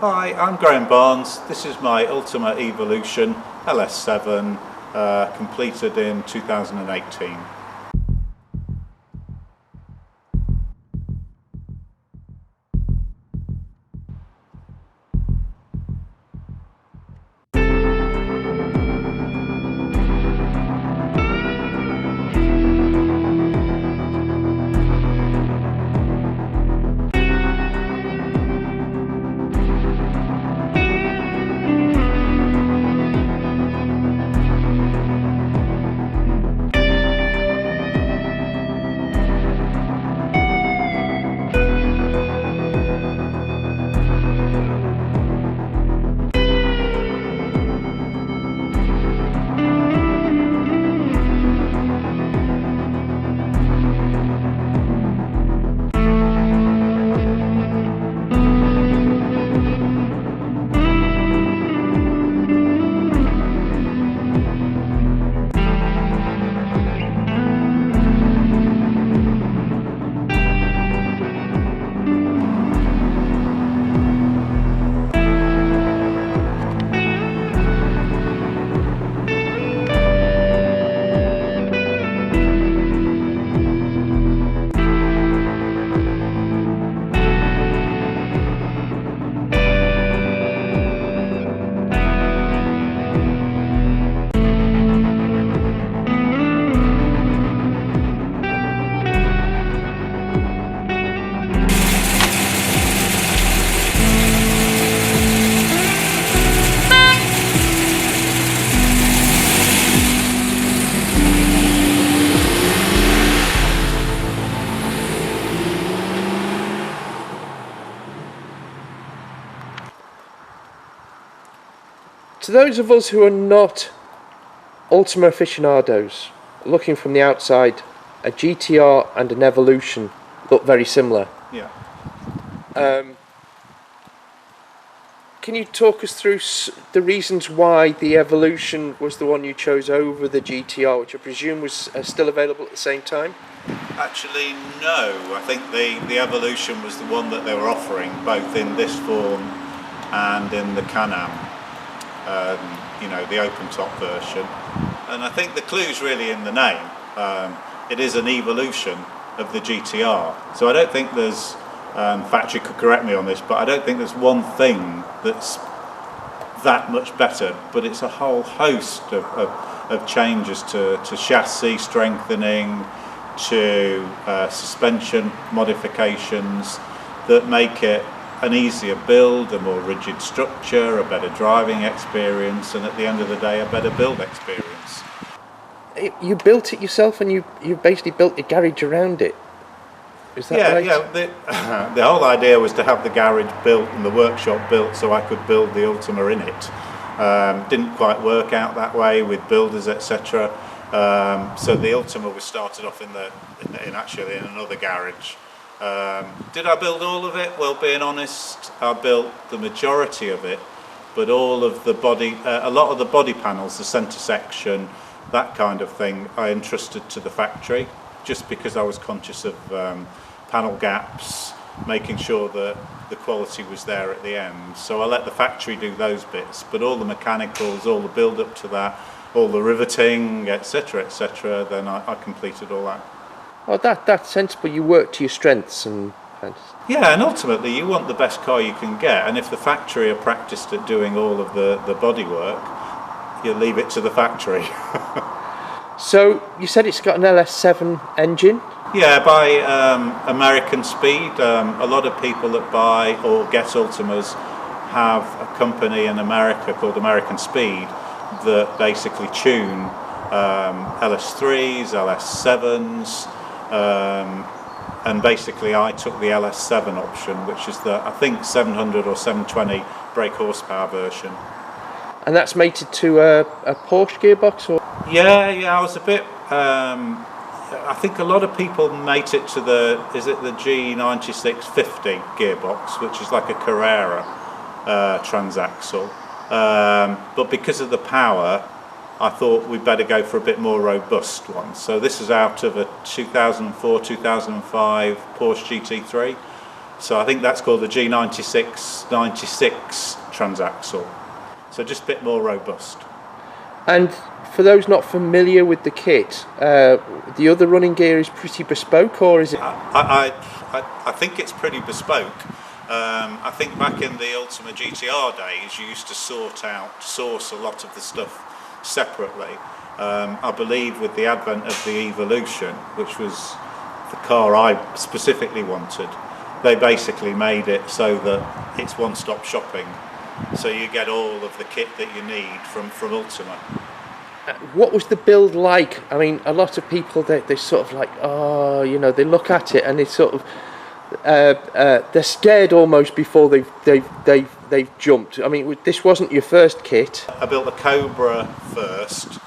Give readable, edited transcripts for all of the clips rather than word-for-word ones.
Hi, I'm Graham Barnes. This is my Ultima Evolution LS7 completed in 2018. To those of us who are not Ultima aficionados, looking from the outside, a GTR and an Evolution look very similar. Yeah. Can you talk us through the reasons why the Evolution was the one you chose over the GTR, which I presume was still available at the same time? Actually, no. I think the Evolution was the one that they were offering, both in this form and in the Can-Am. The open top version, and I think the clue's really in the name. It is an evolution of the GTR, so I don't think there's factory could correct me on this, but I don't think there's one thing that's that much better, but it's a whole host of changes to chassis strengthening, to suspension modifications that make it an easier build, a more rigid structure, a better driving experience, and at the end of the day, a better build experience. You built it yourself, and you basically built a garage around it. Is that right? Yeah. The whole idea was to have the garage built and the workshop built so I could build the Ultima in it. Didn't quite work out that way with builders, etc. So the Ultima was started off in another garage. Did I build all of it? Well, being honest, I built the majority of it, but all of the body, a lot of the body panels, the centre section, that kind of thing, I entrusted to the factory, just because I was conscious of panel gaps, making sure that the quality was there at the end. So I let the factory do those bits, but all the mechanicals, all the build up to that, all the riveting, etc., then I completed all that. Oh, that's sensible. You work to your strengths and yeah, and ultimately you want the best car you can get, and if the factory are practiced at doing all of the body work, you leave it to the factory. So you said it's got an Ls7 engine? Yeah, by American Speed. A lot of people that buy or get Ultimas have a company in America called American Speed that basically tune LS3s, LS7s, and basically I took the LS7 option, which is the, I think, 700 or 720 brake horsepower version. And that's mated to a Porsche gearbox, or? Yeah, I was a bit. I think a lot of people mate it to the G9650 gearbox, which is like a Carrera transaxle. But because of the power, I thought we'd better go for a bit more robust one. So this is out of a 2004-2005 Porsche GT3. So I think that's called the G96 transaxle. So just a bit more robust. And for those not familiar with the kit, the other running gear is pretty bespoke, or is it? I think it's pretty bespoke. I think back in the Ultima GTR days, you used to source a lot of the stuff separately. I believe with the advent of the Evolution, which was the car I specifically wanted, they basically made it so that it's one-stop shopping. So you get all of the kit that you need from Ultima. What was the build like? I mean, a lot of people they sort of like, oh, you know, they look at it and they sort of they're scared almost before they've jumped. I mean, this wasn't your first kit. I built a Cobra first,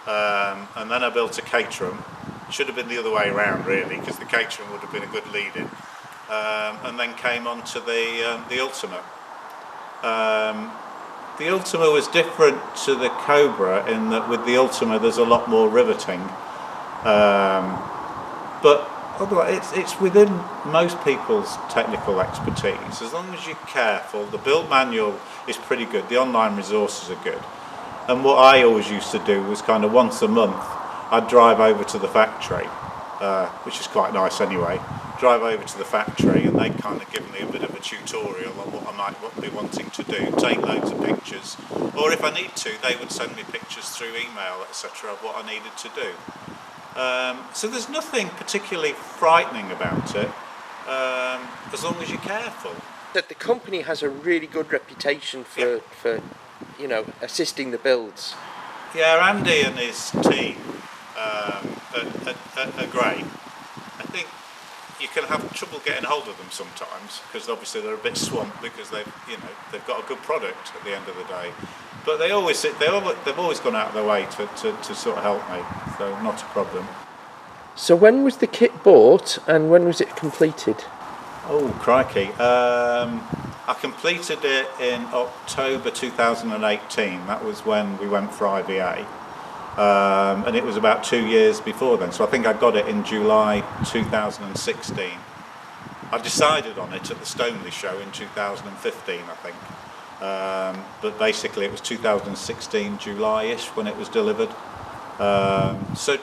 and then I built a Caterham. Should have been the other way around really, because the Caterham would have been a good lead-in. And then came on to the Ultima. The Ultima was different to the Cobra in that with the Ultima there's a lot more riveting, but it's within most people's technical expertise. As long as you're careful, the build manual is pretty good, the online resources are good, and what I always used to do was kind of once a month I'd drive over to the factory, which is quite nice anyway, drive over to the factory and they'd kind of give me a bit of a tutorial on what I might be wanting to do, take loads of pictures, or if I need to they would send me pictures through email, etc., of what I needed to do. So there's nothing particularly frightening about it, as long as you're careful. That the company has a really good reputation for you know, assisting the builds. Yeah, Andy and his team are great. I think you can have trouble getting hold of them sometimes because obviously they're a bit swamped because they've got a good product at the end of the day. But they've always gone out of their way to sort of help me, so not a problem. So when was the kit bought and when was it completed? Oh crikey! I completed it in October 2018. That was when we went for IVA. And it was about 2 years before then, so I think I got it in July 2016. I decided on it at the Stoneleigh show in 2015, I think, but basically it was 2016 July-ish when it was delivered. So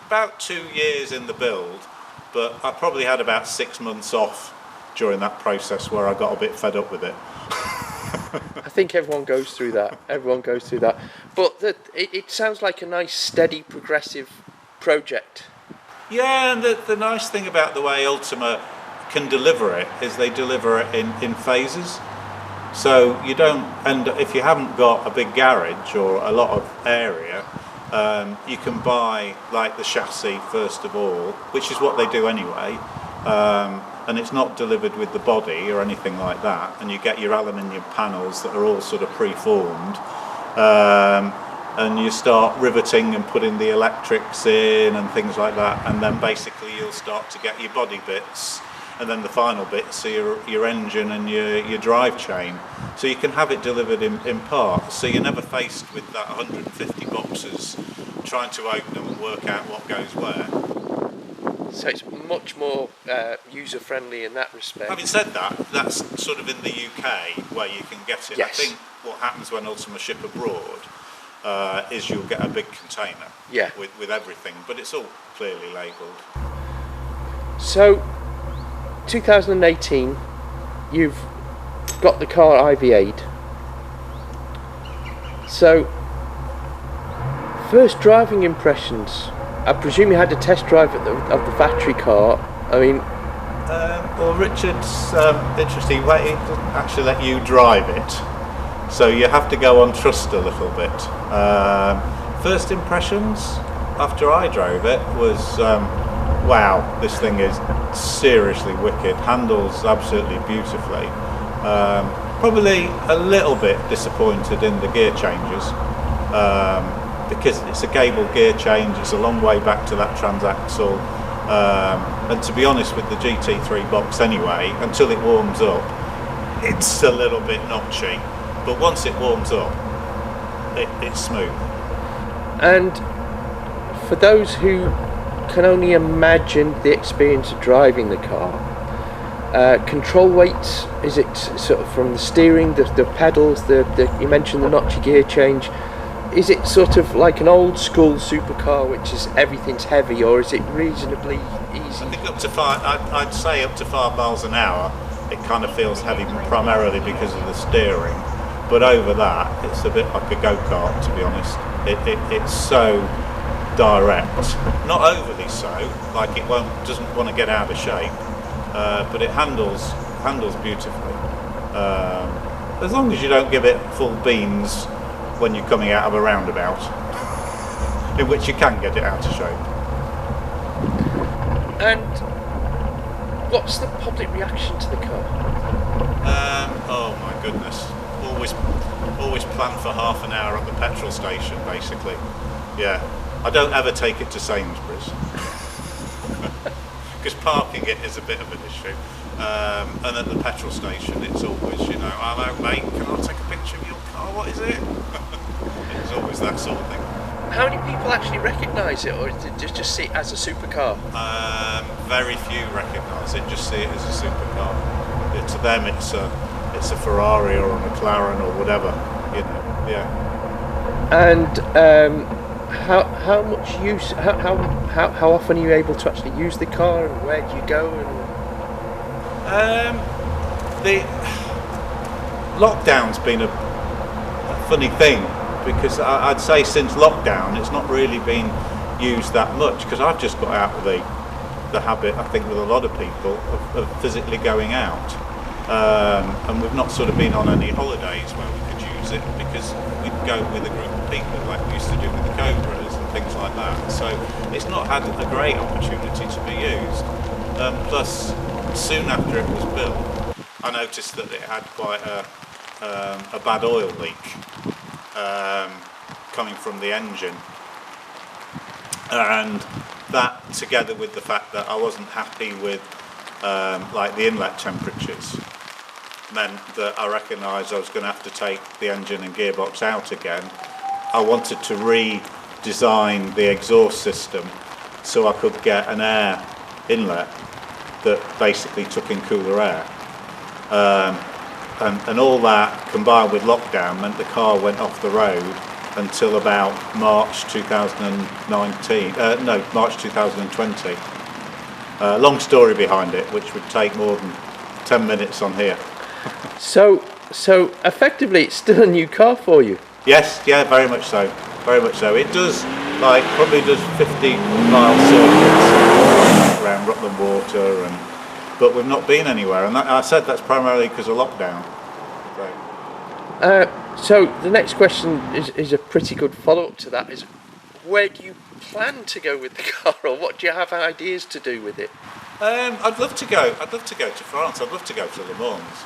about 2 years in the build, but I probably had about 6 months off during that process where I got a bit fed up with it. I think everyone goes through that. But it sounds like a nice, steady, progressive project. Yeah, and the nice thing about the way Ultima can deliver it is they deliver it in phases. So you don't end up, if you haven't got a big garage or a lot of area, you can buy like the chassis first of all, which is what they do anyway. And it's not delivered with the body or anything like that, and you get your aluminium panels that are all sort of pre-formed, and you start riveting and putting the electrics in and things like that, and then basically you'll start to get your body bits, and then the final bits are your engine and your drive chain. So you can have it delivered in parts, so you're never faced with that 150 boxes trying to open them and work out what goes where. So it's much more user-friendly in that respect. Having said that, that's sort of in the UK where you can get it. Yes. I think what happens when Ultima ship abroad is you'll get a big container with everything, but it's all clearly labelled. So, 2018, you've got the car IVA'd. So, first driving impressions. I presume you had a test drive of the factory car. I mean, well, Richard's interesting. He doesn't actually let you drive it, so you have to go on trust a little bit. First impressions after I drove it was, wow, this thing is seriously wicked. Handles absolutely beautifully. Probably a little bit disappointed in the gear changes. Because it's a gable gear change, it's a long way back to that transaxle, and to be honest with the GT3 box anyway, until it warms up, it's a little bit notchy, but once it warms up, it's smooth. And for those who can only imagine the experience of driving the car, Control weights, is it sort of from the steering, the pedals, you mentioned the notchy gear change, is it sort of like an old school supercar which is everything's heavy, or is it reasonably easy? I think up to I'd say up to 5 miles an hour it kind of feels heavy primarily because of the steering, but over that it's a bit like a go-kart, to be honest. It's so direct, not overly so, like it doesn't want to get out of shape, but it handles beautifully, as long as you don't give it full beans when you're coming out of a roundabout, in which you can get it out of shape. And what's the public reaction to the car? Oh my goodness, always plan for half an hour at the petrol station, basically. Yeah, I don't ever take it to Sainsbury's because parking it is a bit of an issue, and at the petrol station it's always, hello mate, can I take a picture of your car, what is it? It's always that sort of thing. How many people actually recognise it, or just see it as a supercar? Very few recognise it, just see it as a supercar. To them it's a Ferrari or a McLaren or whatever, yeah. And how much use, how often are you able to actually use the car, and where do you go? The lockdown's been a funny thing, because I'd say since lockdown it's not really been used that much, because I've just got out of the habit, I think with a lot of people, of physically going out, and we've not sort of been on any holidays where we could use it, because we'd go with a group of people like we used to do with the Cobras and things like that, so it's not had a great opportunity to be used. Plus, soon after it was built, I noticed that it had quite a bad oil leak coming from the engine, and that, together with the fact that I wasn't happy with like the inlet temperatures, meant that I recognised I was going to have to take the engine and gearbox out again. I wanted to redesign the exhaust system so I could get an air inlet that basically took in cooler air, and all that combined with lockdown meant the car went off the road until about March 2019, March 2020. Long story behind it, which would take more than 10 minutes on here. So effectively it's still a new car for you? Yes, yeah, very much so. It does, probably does 50-mile circuits around Rutland Water, but we've not been anywhere, and I said that's primarily because of lockdown. So the next question is a pretty good follow-up to that, is where do you plan to go with the car, or what do you have ideas to do with it? I'd love to go to France, I'd love to go to Le Mans.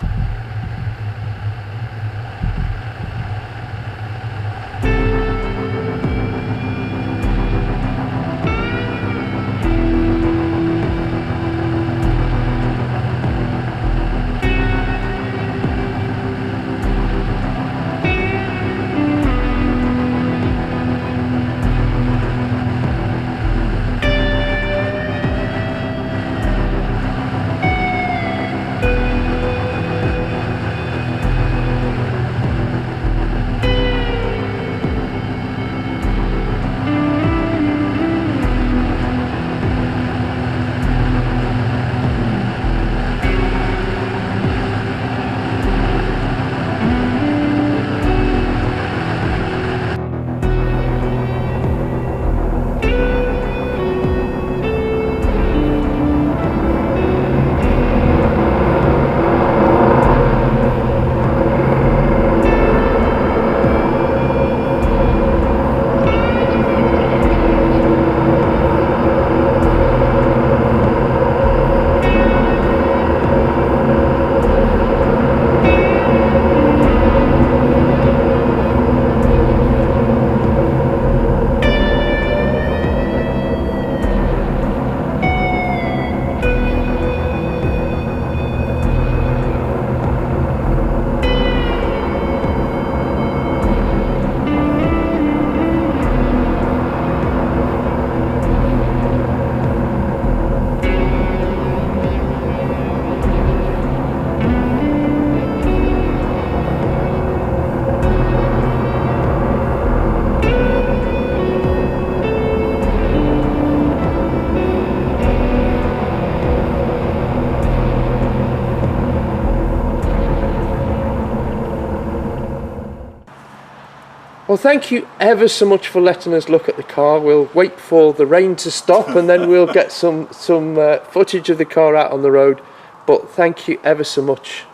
Well, thank you ever so much for letting us look at the car. We'll wait for the rain to stop and then we'll get some footage of the car out on the road. But thank you ever so much.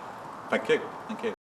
Thank you. Thank you.